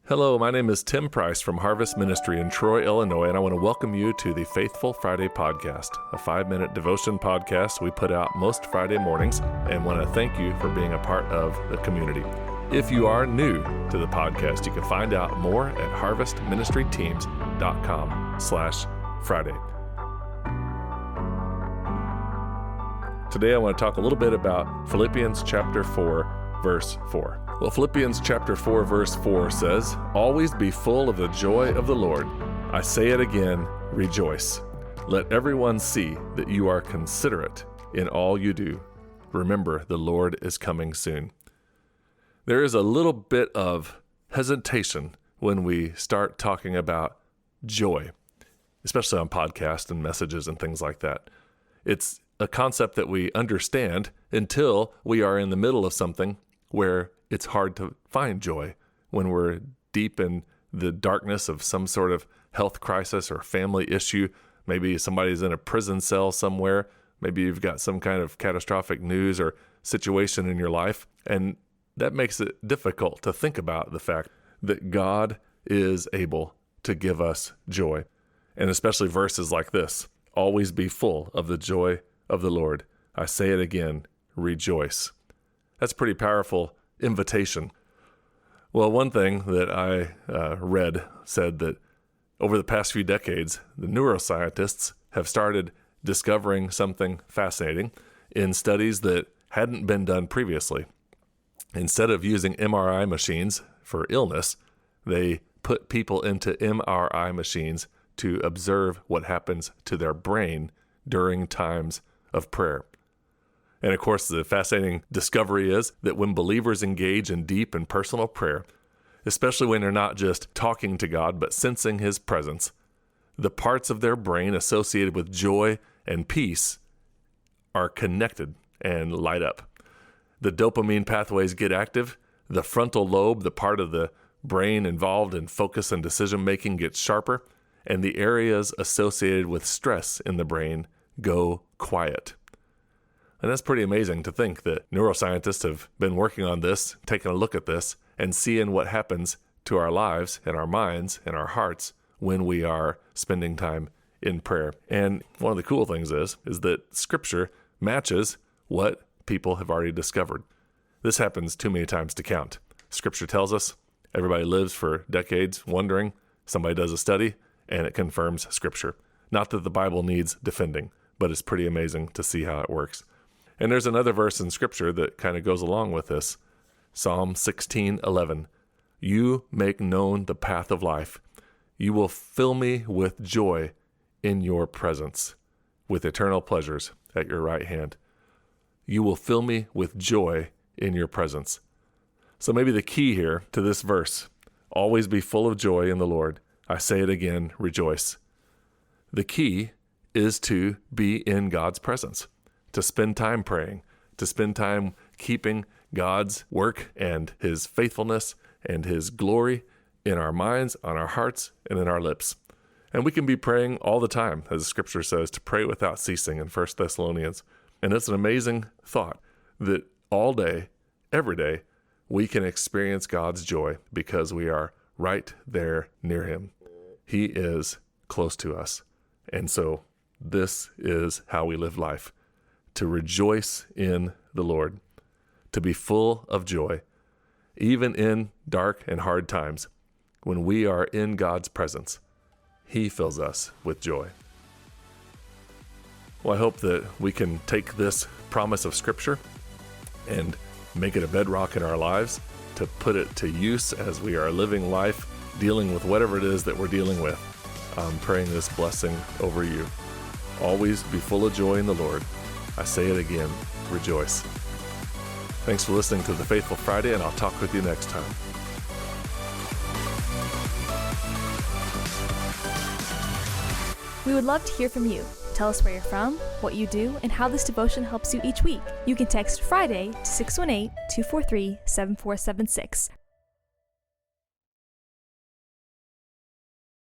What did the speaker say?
Hello, my name is Tim Price from Harvest Ministry in Troy, Illinois, and I want to welcome you to the Faithful Friday Podcast, a 5-minute devotion podcast we put out most Friday mornings, and want to thank you for being a part of the community. If you are new to the podcast, you can find out more at harvestministryteams.com/Friday. Today I want to talk a little bit about Philippians chapter 4, verse 4. Well, Philippians chapter 4, verse 4 says, "Always be full of the joy of the Lord. I say it again, rejoice. Let everyone see that you are considerate in all you do. Remember, the Lord is coming soon." There is a little bit of hesitation when we start talking about joy, especially on podcasts and messages and things like that. It's a concept that we understand until we are in the middle of something where it's hard to find joy, when we're deep in the darkness of some sort of health crisis or family issue. Maybe somebody's in a prison cell somewhere. Maybe you've got some kind of catastrophic news or situation in your life. And that makes it difficult to think about the fact that God is able to give us joy. And especially verses like this, "Always be full of the joy of the Lord. I say it again, rejoice." That's a pretty powerful invitation. Well, one thing that I read said that over the past few decades, the neuroscientists have started discovering something fascinating in studies that hadn't been done previously. Instead of using MRI machines for illness, they put people into MRI machines to observe what happens to their brain during times of prayer. And of course, the fascinating discovery is that when believers engage in deep and personal prayer, especially when they're not just talking to God, but sensing His presence, the parts of their brain associated with joy and peace are connected and light up. The dopamine pathways get active. The frontal lobe, the part of the brain involved in focus and decision-making, gets sharper, and the areas associated with stress in the brain go quiet. And that's pretty amazing to think that neuroscientists have been working on this, taking a look at this, and seeing what happens to our lives and our minds and our hearts when we are spending time in prayer. And one of the cool things is that Scripture matches what people have already discovered. This happens too many times to count. Scripture tells us, everybody lives for decades wondering, somebody does a study, and it confirms Scripture. Not that the Bible needs defending, but it's pretty amazing to see how it works. And there's another verse in Scripture that kind of goes along with this. Psalm 16:11. "You make known the path of life. You will fill me with joy in your presence, with eternal pleasures at your right hand." You will fill me with joy in your presence. So maybe the key here to this verse, always be full of joy in the Lord. I say it again, rejoice. The key is to be in God's presence, to spend time praying, to spend time keeping God's work and His faithfulness and His glory in our minds, on our hearts, and in our lips. And we can be praying all the time, as the Scripture says, to pray without ceasing in 1 Thessalonians. And it's an amazing thought that all day, every day, we can experience God's joy because we are right there near Him. He is close to us. And so this is how we live life, to rejoice in the Lord, to be full of joy, even in dark and hard times. When we are in God's presence, He fills us with joy. Well, I hope that we can take this promise of Scripture and make it a bedrock in our lives, to put it to use as we are living life, dealing with whatever it is that we're dealing with. I'm praying this blessing over you. Always be full of joy in the Lord. I say it again, rejoice. Thanks for listening to The Faithful Friday, and I'll talk with you next time. We would love to hear from you. Tell us where you're from, what you do, and how this devotion helps you each week. You can text Friday to 618-243-7476.